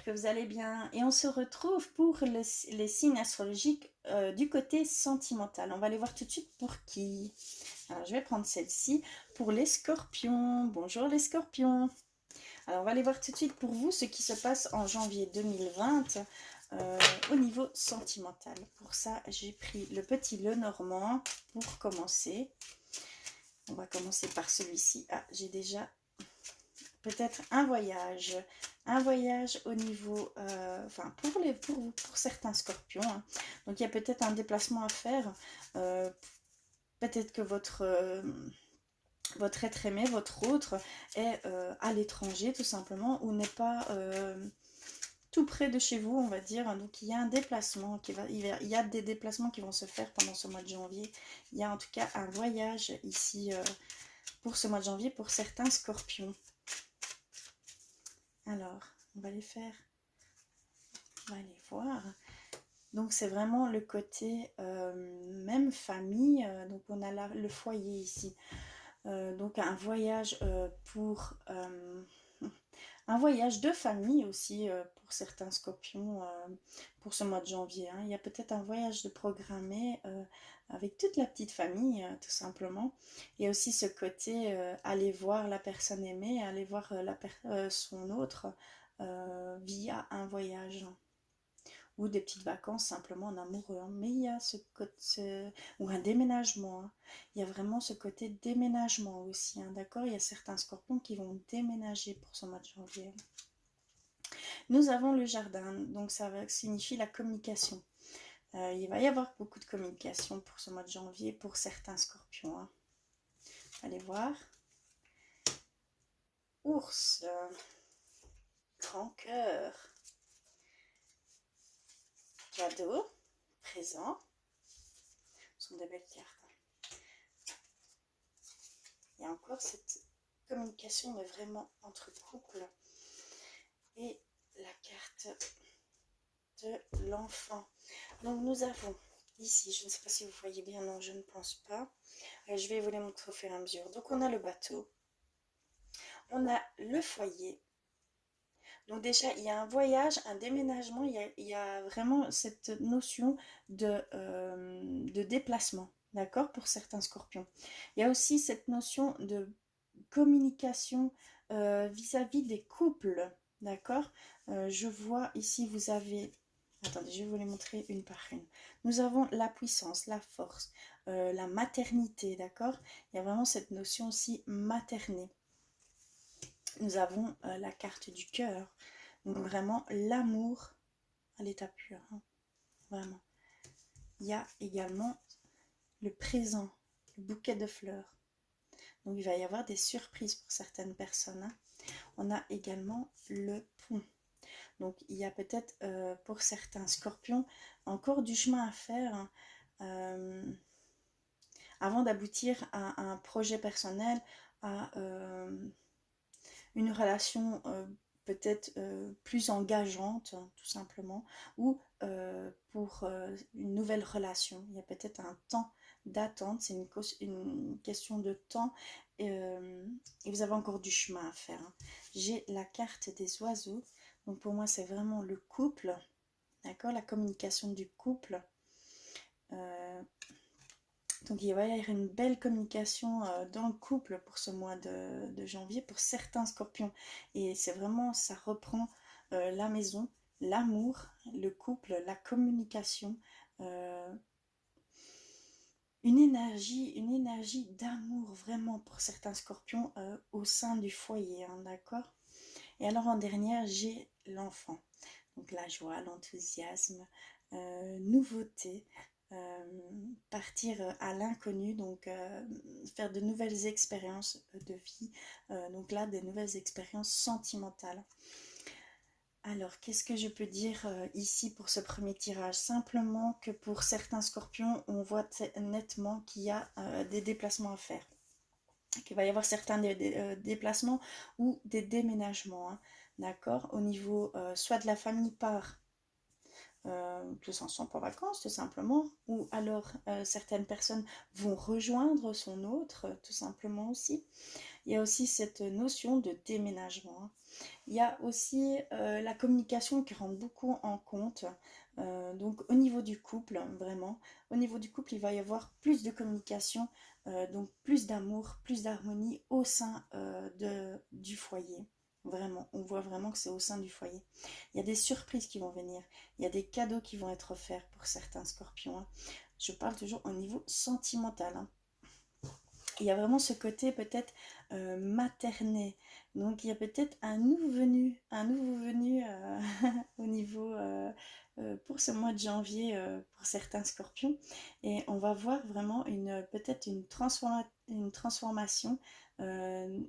que vous allez bien. Et on se retrouve pour les signes astrologiques du côté sentimental. On va aller voir tout de suite pour qui. Alors, je vais prendre celle-ci pour les scorpions. Bonjour les scorpions. Alors, on va aller voir tout de suite pour vous ce qui se passe en janvier 2020 au niveau sentimental. Pour ça, j'ai pris le petit Lenormand pour commencer. On va commencer par celui-ci. Ah, j'ai déjà peut-être un voyage au niveau, enfin pour certains scorpions. Hein. Donc il y a peut-être un déplacement à faire. Peut-être que votre être aimé, votre autre, est à l'étranger tout simplement, ou n'est pas tout près de chez vous, on va dire. Donc il y a un déplacement il y a des déplacements qui vont se faire pendant ce mois de janvier. Il y a en tout cas un voyage ici pour ce mois de janvier pour certains scorpions. Alors, on va aller voir. Donc, c'est vraiment le côté même famille. Donc, on a le foyer ici. Donc, un voyage un voyage de famille aussi pour certains scorpions pour ce mois de janvier. Hein. Il y a peut-être un voyage de programmé avec toute la petite famille, tout simplement. Il y a aussi ce côté aller voir la personne aimée, aller voir son autre via un voyage ou des petites vacances simplement en amoureux. Hein. Mais il y a ce côté, ou un déménagement. Hein. Il y a vraiment ce côté déménagement aussi. Hein, d'accord, il y a certains scorpions qui vont déménager pour ce mois de janvier. Nous avons le jardin, donc ça signifie la communication. Il va y avoir beaucoup de communication pour ce mois de janvier pour certains scorpions. Hein. Allez voir. Ours, grand cœur, cadeau, présent. Ce sont des belles cartes. Il y a encore cette communication, mais vraiment entre couples. Et la carte de l'enfant. Donc nous avons ici, je ne sais pas si vous voyez bien, non, je ne pense pas. Je vais vous les montrer au fur et à mesure. Donc on a le bateau, on a le foyer. Donc déjà, il y a un voyage, un déménagement, il y a vraiment cette notion de déplacement, d'accord, pour certains scorpions. Il y a aussi cette notion de communication vis-à-vis des couples, d'accord. Je vois ici, vous avez... Attendez, je vais vous les montrer une par une. Nous avons la puissance, la force, la maternité, d'accord. Il y a vraiment cette notion aussi maternée. Nous avons la carte du cœur, donc vraiment l'amour à l'état pur, hein. Vraiment. Il y a également le présent, le bouquet de fleurs. Donc il va y avoir des surprises pour certaines personnes. Hein. On a également le pont. Donc il y a peut-être pour certains scorpions encore du chemin à faire hein, avant d'aboutir à un projet personnel, à une relation peut-être plus engageante, hein, tout simplement, ou pour une nouvelle relation. Il y a peut-être un temps d'attente, c'est une question de temps, et vous avez encore du chemin à faire. Hein. J'ai la carte des oiseaux, donc pour moi c'est vraiment le couple, d'accord, la communication du couple. Donc il va y avoir une belle communication dans le couple pour ce mois de janvier pour certains scorpions. Et c'est vraiment, ça reprend la maison, l'amour, le couple, la communication, une énergie d'amour vraiment pour certains scorpions au sein du foyer, hein, d'accord. Et alors en dernière, j'ai l'enfant. Donc la joie, l'enthousiasme, nouveauté. Partir à l'inconnu, donc faire de nouvelles expériences de vie, donc là des nouvelles expériences sentimentales. Alors qu'est-ce que je peux dire ici pour ce premier tirage? Simplement que pour certains scorpions on voit nettement qu'il y a des déplacements à faire, qu'il va y avoir certains déplacements ou des déménagements, hein, d'accord, au niveau soit de la famille par que s'en sont en vacances tout simplement, ou alors certaines personnes vont rejoindre son autre tout simplement aussi. Il y a aussi cette notion de déménagement, hein. Il y a aussi la communication qui rentre beaucoup en compte. Donc au niveau du couple, vraiment, au niveau du couple, il va y avoir plus de communication, donc plus d'amour, plus d'harmonie au sein du foyer. Vraiment, on voit vraiment que c'est au sein du foyer. Il y a des surprises qui vont venir, il y a des cadeaux qui vont être offerts pour certains scorpions, hein. Je parle toujours au niveau sentimental, hein. Il y a vraiment ce côté peut-être materné. Donc il y a peut-être un nouveau venu au niveau pour ce mois de janvier pour certains scorpions. Et on va voir vraiment peut-être une transformation, euh,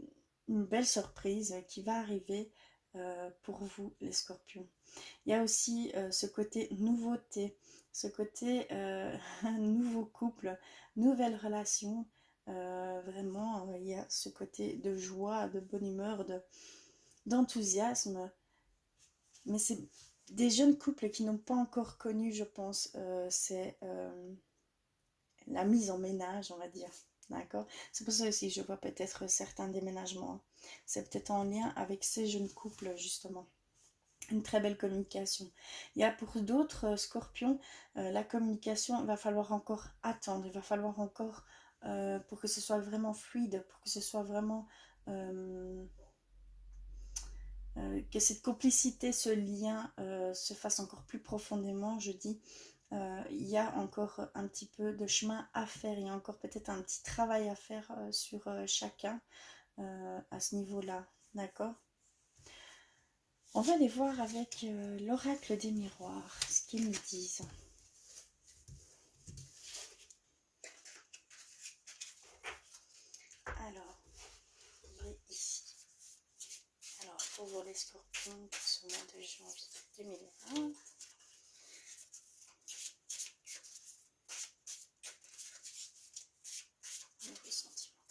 une belle surprise qui va arriver pour vous les scorpions. Il y a aussi ce côté nouveauté, ce côté nouveau couple, nouvelle relation. Vraiment, il y a ce côté de joie, de bonne humeur, d'enthousiasme. Mais c'est des jeunes couples qui n'ont pas encore connu, je pense, c'est la mise en ménage, on va dire. D'accord. C'est pour ça aussi que je vois peut-être certains déménagements. C'est peut-être en lien avec ces jeunes couples, justement. Une très belle communication. Il y a pour d'autres scorpions, la communication, il va falloir encore attendre, il va falloir encore, pour que ce soit vraiment fluide, pour que ce soit vraiment, que cette complicité, ce lien se fasse encore plus profondément, je dis. Il y a encore un petit peu de chemin à faire, il y a encore peut-être un petit travail à faire sur chacun à ce niveau-là, d'accord? On va aller voir avec l'oracle des miroirs, ce qu'ils nous disent. Alors, il est ici. Alors, pour vous les scorpions, pour ce mois de janvier 2020. Niveau sentimental.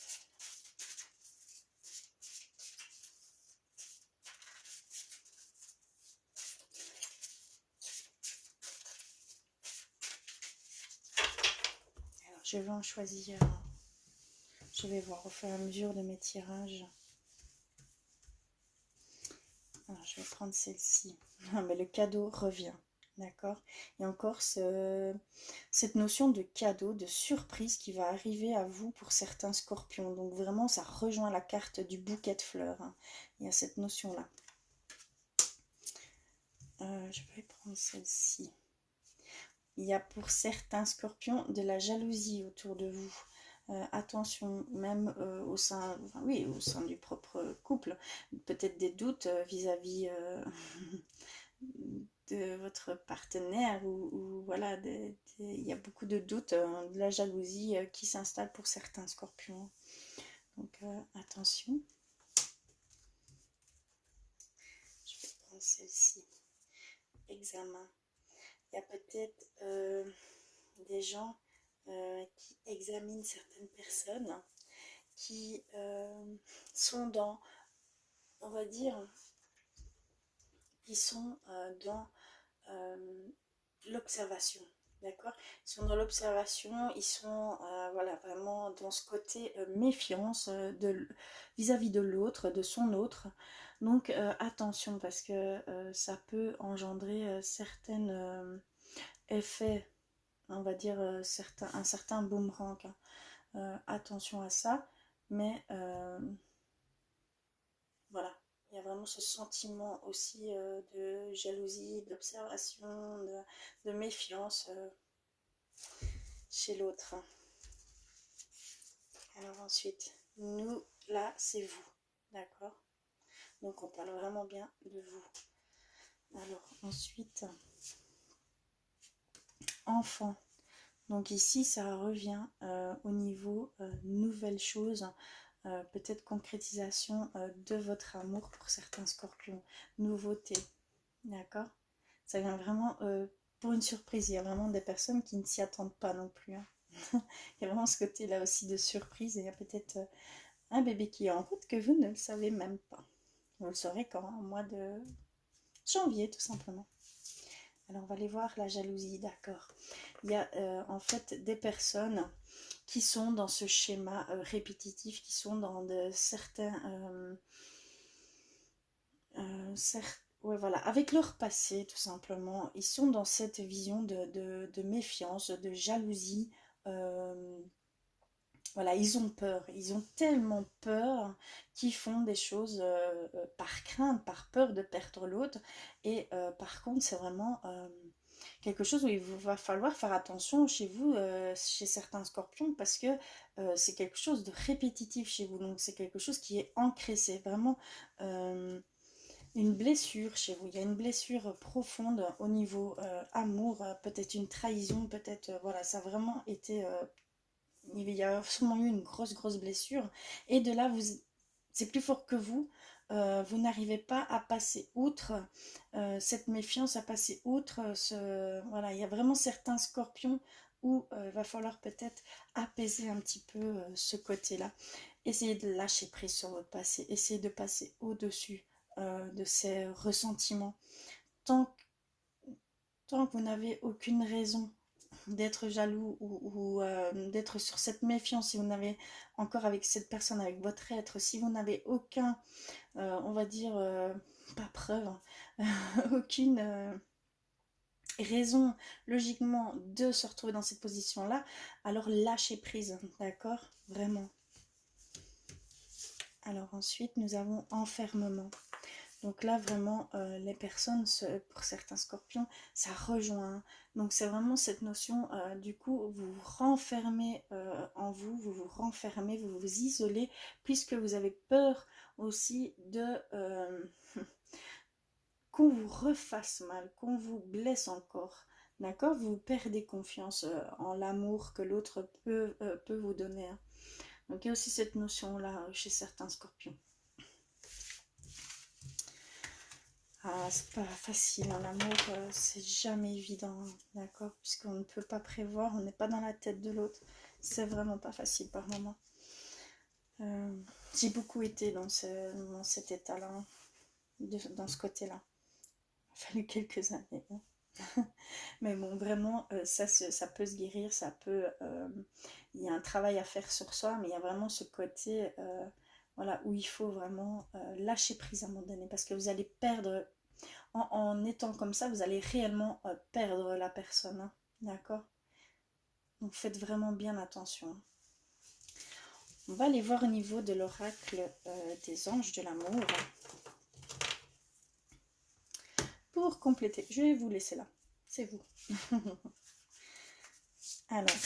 Alors, je vais en choisir un. Je vais voir au fur et à mesure de mes tirages. Alors, je vais prendre celle-ci. Ah, mais le cadeau revient. D'accord. Il y a encore cette notion de cadeau, de surprise qui va arriver à vous pour certains scorpions. Donc vraiment, ça rejoint la carte du bouquet de fleurs, hein. Il y a cette notion-là. Je vais prendre celle-ci. Il y a pour certains scorpions de la jalousie autour de vous. Attention, même au sein, enfin, oui, au sein du propre couple, peut-être des doutes vis-à-vis de votre partenaire ou voilà, il y a beaucoup de doutes, de la jalousie qui s'installe pour certains scorpions. Donc attention. Je vais prendre celle-ci. Examen. Il y a peut-être des gens qui examinent certaines personnes qui sont dans, on va dire, qui sont dans l'observation. D'accord. Ils sont dans l'observation, ils sont voilà, vraiment dans ce côté méfiance vis-à-vis de l'autre, de son autre. Donc attention parce que ça peut engendrer certains effets, on va dire un certain boomerang, hein. Attention à ça, mais voilà, il y a vraiment ce sentiment aussi de jalousie, d'observation, de méfiance chez l'autre. Alors ensuite, nous, là, c'est vous, d'accord? Donc on parle vraiment bien de vous. Alors ensuite, enfant. Donc ici, ça revient au niveau nouvelle chose, peut-être concrétisation de votre amour pour certains scorpions, nouveauté, d'accord? Ça vient vraiment pour une surprise. Il y a vraiment des personnes qui ne s'y attendent pas non plus, hein. Il y a vraiment ce côté-là aussi de surprise et il y a peut-être un bébé qui est en route que vous ne le savez même pas. Vous le saurez quand? Au mois de janvier, tout simplement. Alors, on va aller voir la jalousie, d'accord. Il y a en fait des personnes qui sont dans ce schéma répétitif, qui sont dans certains... ouais, voilà, avec leur passé, tout simplement. Ils sont dans cette vision de méfiance, de jalousie. euh, voilà, ils ont peur. Ils ont tellement peur qu'ils font des choses par crainte, par peur de perdre l'autre. Et par contre, c'est vraiment quelque chose où il va falloir faire attention chez vous, chez certains scorpions, parce que c'est quelque chose de répétitif chez vous. Donc, c'est quelque chose qui est ancré. C'est vraiment une blessure chez vous. Il y a une blessure profonde au niveau amour, peut-être une trahison, peut-être, voilà, ça a vraiment été il y a sûrement eu une grosse blessure. Et de là, c'est plus fort que vous. Vous n'arrivez pas à passer outre cette méfiance, à passer outre voilà, il y a vraiment certains scorpions où il va falloir peut-être apaiser un petit peu ce côté-là. Essayez de lâcher prise sur votre passé. Essayez de passer au-dessus de ces ressentiments. Tant, tant que vous n'avez aucune raison d'être jaloux ou d'être sur cette méfiance, si vous n'avez encore avec cette personne, avec votre être, si vous n'avez aucun, on va dire, pas preuve, hein, aucune raison logiquement de se retrouver dans cette position-là, alors lâchez prise, d'accord? Vraiment. Alors ensuite, nous avons enfermement. Donc là, vraiment, les personnes, pour certains scorpions, ça rejoint. Donc c'est vraiment cette notion, du coup, vous vous renfermez en vous, vous vous renfermez, vous vous isolez, puisque vous avez peur aussi de qu'on vous refasse mal, qu'on vous blesse encore. D'accord? Vous perdez confiance en l'amour que l'autre peut vous donner. Hein. Donc il y a aussi cette notion-là chez certains scorpions. Ah, c'est pas facile, hein. L'amour, c'est jamais évident, hein, d'accord? Puisqu'on ne peut pas prévoir, on n'est pas dans la tête de l'autre. C'est vraiment pas facile par moment. J'ai beaucoup été dans cet état-là, hein, dans ce côté-là. Il a fallu quelques années. Hein. Mais bon, vraiment, ça peut se guérir, ça peut... il y a un travail à faire sur soi, mais il y a vraiment ce côté... voilà, où il faut vraiment lâcher prise à un moment donné, parce que vous allez perdre... En étant comme ça, vous allez réellement perdre la personne. Hein. D'accord? Donc faites vraiment bien attention. On va aller voir au niveau de l'oracle des anges de l'amour. Pour compléter, je vais vous laisser là. C'est vous. Alors,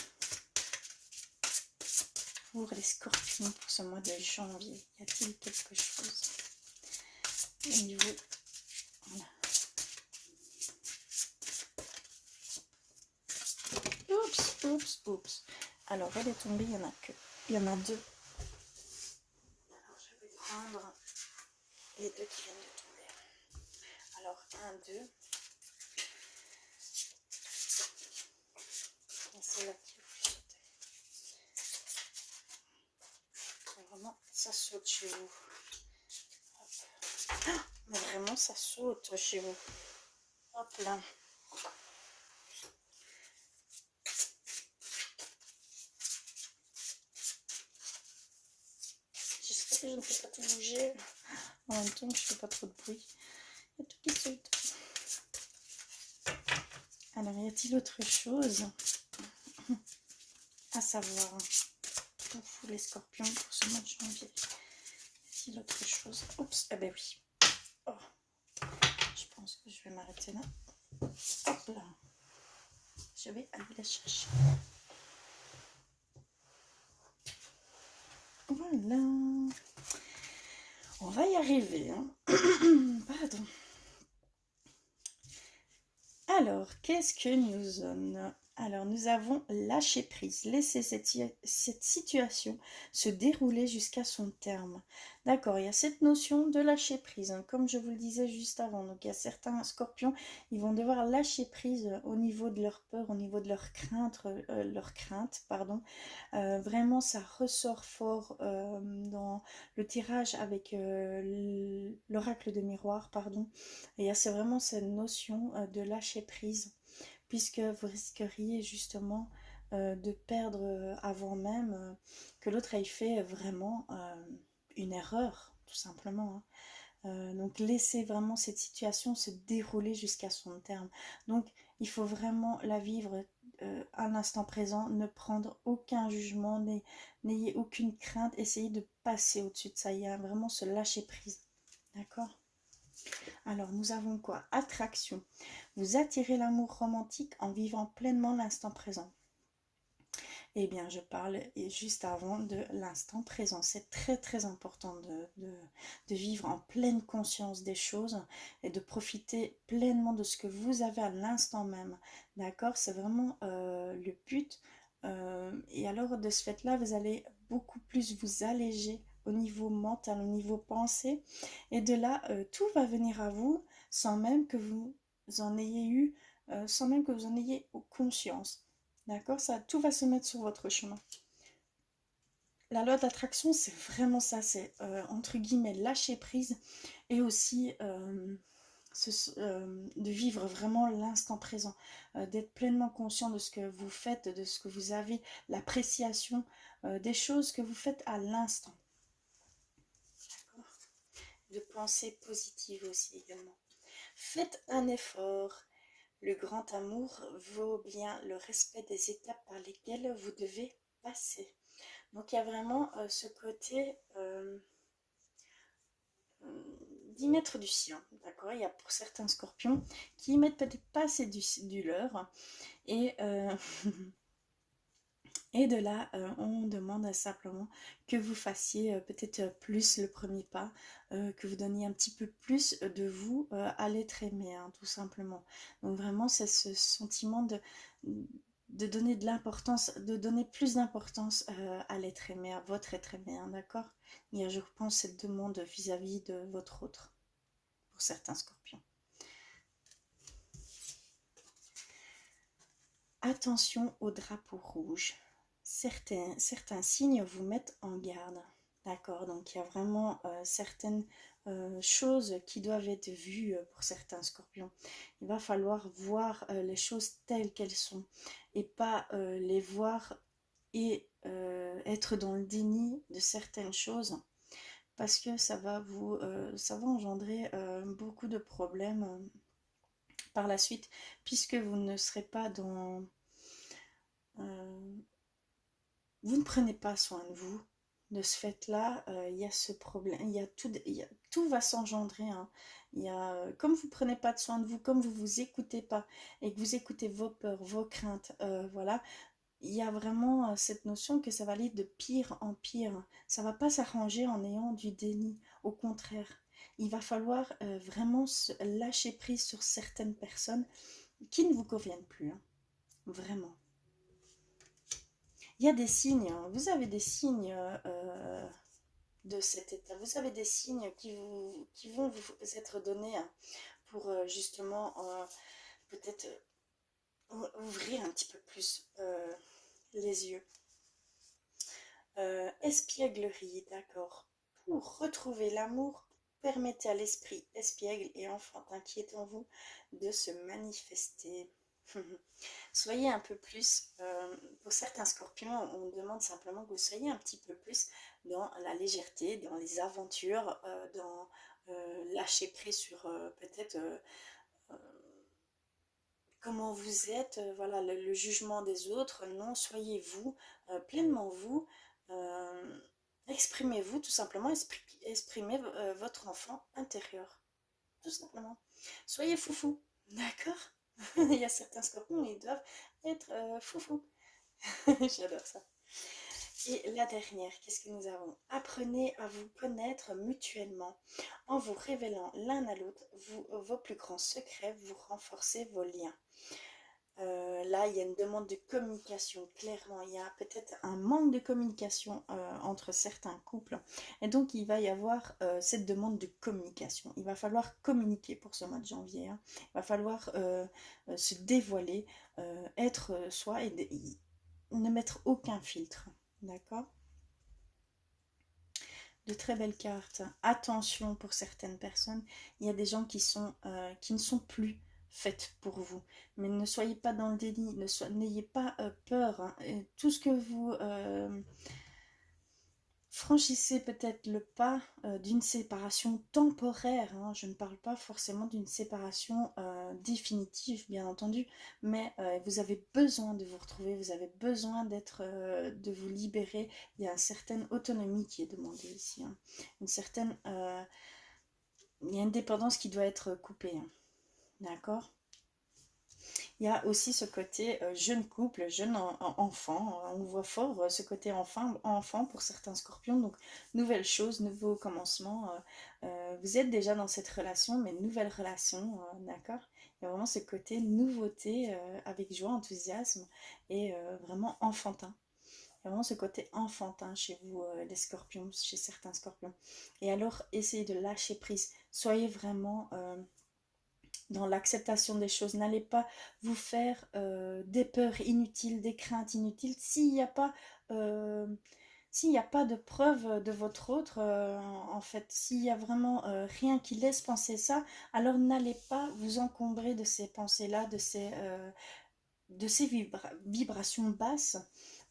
pour les scorpions, pour ce mois de janvier, y a-t-il quelque chose au niveau... Voilà. Oups. Alors, elle est tombée, il y en a que... Il y en a deux. Alors, je vais prendre les deux qui viennent de tomber. Alors, 1, 2. C'est là qu'il faut sauter. Vraiment, ça saute chez vous. Ah, mais vraiment, ça saute chez vous. Hop là. J'espère que je ne fais pas tout bouger. En même temps, je ne fais pas trop de bruit. Il y a tout qui saute. Alors, y a-t-il autre chose à savoir pour vous les scorpions pour ce mois de janvier? Y a-t-il autre chose? Oups, ah ben oui. Oh. Je pense que je vais m'arrêter là. Hop là. Je vais aller la chercher. Voilà. On va y arriver. Hein. Pardon. Alors, qu'est-ce que nous donne? Alors, nous avons lâché prise, laisser cette situation se dérouler jusqu'à son terme. D'accord, il y a cette notion de lâcher prise, hein, comme je vous le disais juste avant. Donc, il y a certains scorpions, ils vont devoir lâcher prise au niveau de leur peur, au niveau de leur crainte, pardon. Vraiment, ça ressort fort dans le tirage avec l'oracle de miroir, pardon. Et c'est vraiment cette notion de lâcher prise, puisque vous risqueriez justement de perdre avant même que l'autre ait fait vraiment une erreur, tout simplement, hein. Donc laissez vraiment cette situation se dérouler jusqu'à son terme. Donc il faut vraiment la vivre à l'instant présent, ne prendre aucun jugement, n'ayez aucune crainte, essayez de passer au-dessus de ça, il y a vraiment se lâcher prise. D'accord? Alors, nous avons quoi? Attraction. Vous attirez l'amour romantique en vivant pleinement l'instant présent. Eh bien, je parle juste avant de l'instant présent. C'est très très important de vivre en pleine conscience des choses et de profiter pleinement de ce que vous avez à l'instant même. D'accord? C'est vraiment le but. Et alors, de ce fait-là, vous allez beaucoup plus vous alléger au niveau mental, au niveau pensée. Et de là, tout va venir à vous sans même que vous en ayez eu, sans même que vous en ayez conscience. D'accord? Ça, tout va se mettre sur votre chemin. La loi d'attraction, c'est vraiment ça. C'est, entre guillemets, lâcher prise et aussi de vivre vraiment l'instant présent. D'être pleinement conscient de ce que vous faites, de ce que vous avez, l'appréciation des choses que vous faites à l'instant. D'accord? De pensée positive aussi également. Faites un effort. Le grand amour vaut bien le respect des étapes par lesquelles vous devez passer. Donc il y a vraiment ce côté d'y mettre du sien, d'accord? Il y a pour certains scorpions qui y mettent peut-être pas assez du leur et, et de là on demande simplement que vous fassiez peut-être plus le premier pas, que vous donniez un petit peu plus de vous à l'être aimé, hein, tout simplement. Donc vraiment c'est ce sentiment de donner de l'importance, de donner plus d'importance à l'être aimé, à votre être aimé, hein, d'accord? Il y a, je pense, cette demande vis-à-vis de votre autre, pour certains scorpions. Attention au drapeau rouge. Certains signes vous mettent en garde, d'accord? Donc il y a vraiment certaines choses qui doivent être vues pour certains scorpions. Il va falloir voir les choses telles qu'elles sont et pas les voir et être dans le déni de certaines choses, parce que ça va engendrer beaucoup de problèmes par la suite, puisque vous ne serez pas dans vous ne prenez pas soin de vous. De ce fait-là, il y a ce problème, tout va s'engendrer, hein. Comme vous ne prenez pas de soin de vous, comme vous ne vous écoutez pas et que vous écoutez vos peurs, vos craintes, voilà, il y a vraiment cette notion que ça va aller de pire en pire. Ça ne va pas s'arranger en ayant du déni. Au contraire, il va falloir vraiment se lâcher prise sur certaines personnes qui ne vous conviennent plus, hein. Vraiment. Il y a des signes, hein. Vous avez des signes de cet état. Vous avez des signes qui vont vous être donnés, hein, pour justement peut-être ouvrir un petit peu plus les yeux. Espièglerie, d'accord. Pour retrouver l'amour, permettez à l'esprit espiègle et enfantin qui est en vous de se manifester. Soyez un peu plus, pour certains scorpions, on demande simplement que vous soyez un petit peu plus dans la légèreté, dans les aventures, dans lâcher prise sur peut-être comment vous êtes, voilà, le jugement des autres. Non, soyez vous, pleinement vous, exprimez-vous tout simplement, exprimez votre enfant intérieur, tout simplement. Soyez foufou, d'accord? Il y a certains scorpions, ils doivent être foufou. J'adore ça. Et la dernière, qu'est-ce que nous avons? Apprenez à vous connaître mutuellement. En vous révélant l'un à l'autre vos plus grands secrets, vous renforcez vos liens. Là, il y a une demande de communication, clairement. Il y a peut-être un manque de communication entre certains couples. Et donc, il va y avoir cette demande de communication. Il va falloir communiquer pour ce mois de janvier, hein. Il va falloir se dévoiler, être soi et ne mettre aucun filtre. D'accord? De très belles cartes. Attention pour certaines personnes, il y a des gens qui ne sont plus faites pour vous. Mais ne soyez pas dans le déni, n'ayez pas peur, hein. Tout ce que vous franchissez peut-être le pas d'une séparation temporaire, hein. Je ne parle pas forcément d'une séparation définitive, bien entendu, mais vous avez besoin de vous retrouver, vous avez besoin de vous libérer. Il y a une certaine autonomie qui est demandée ici, hein. Une certaine, il y a une dépendance qui doit être coupée, hein. D'accord? Il y a aussi ce côté jeune couple, jeune enfant. On voit fort ce côté enfant pour certains scorpions. Donc, nouvelle chose, nouveau commencement. Vous êtes déjà dans cette relation, mais nouvelle relation, d'accord? Il y a vraiment ce côté nouveauté avec joie, enthousiasme et vraiment enfantin. Il y a vraiment ce côté enfantin chez vous, les scorpions, chez certains scorpions. Et alors, essayez de lâcher prise. Soyez vraiment dans l'acceptation des choses. N'allez pas vous faire des peurs inutiles, des craintes inutiles. S'il n'y a pas de preuve de votre autre, en fait, s'il y a vraiment rien qui laisse penser ça, alors n'allez pas vous encombrer de ces pensées-là, de ces vibrations basses,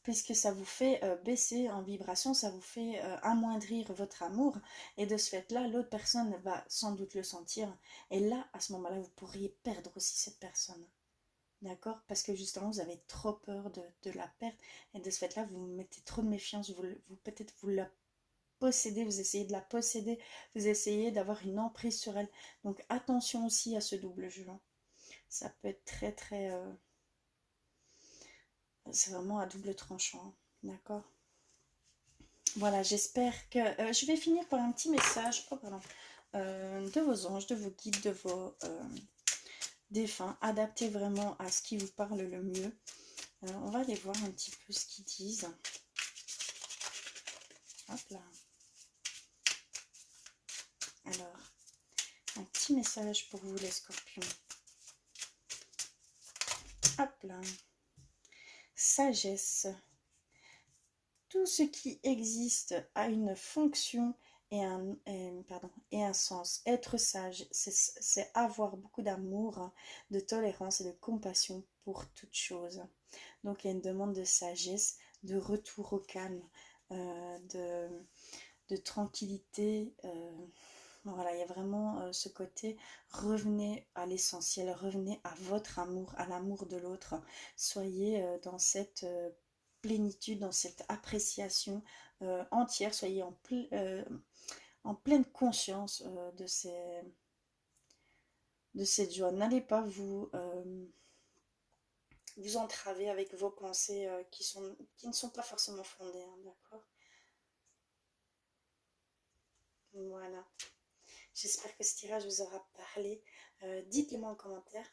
puisque ça vous fait baisser en vibration, ça vous fait amoindrir votre amour, et de ce fait-là, l'autre personne va sans doute le sentir, et là, à ce moment-là, vous pourriez perdre aussi cette personne, d'accord? Parce que justement, vous avez trop peur de la perdre, et de ce fait-là, vous mettez trop de méfiance, peut-être vous la possédez, vous essayez de la posséder, vous essayez d'avoir une emprise sur elle, donc attention aussi à ce double jeu, hein. Ça peut être très très... c'est vraiment à double tranchant, d'accord? Voilà, j'espère que... je vais finir par un petit message de vos anges, de vos guides, de vos défunts. Adaptez vraiment à ce qui vous parle le mieux. On va aller voir un petit peu ce qu'ils disent. Hop là. Alors, un petit message pour vous les scorpions. Hop là. Sagesse. Tout ce qui existe a une fonction et un sens. Être sage, c'est avoir beaucoup d'amour, hein, de tolérance et de compassion pour toute chose. Donc il y a une demande de sagesse, de retour au calme, de tranquillité. Voilà, il y a vraiment ce côté, revenez à l'essentiel, revenez à votre amour, à l'amour de l'autre. Soyez dans cette plénitude, dans cette appréciation entière, soyez en pleine conscience de cette joie. N'allez pas vous entraver avec vos pensées qui ne sont pas forcément fondées, hein, d'accord? Voilà. J'espère que ce tirage vous aura parlé. Dites-le-moi en commentaire.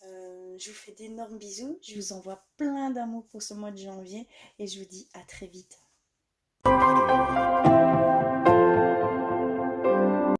Je vous fais d'énormes bisous. Je vous envoie plein d'amour pour ce mois de janvier et je vous dis à très vite.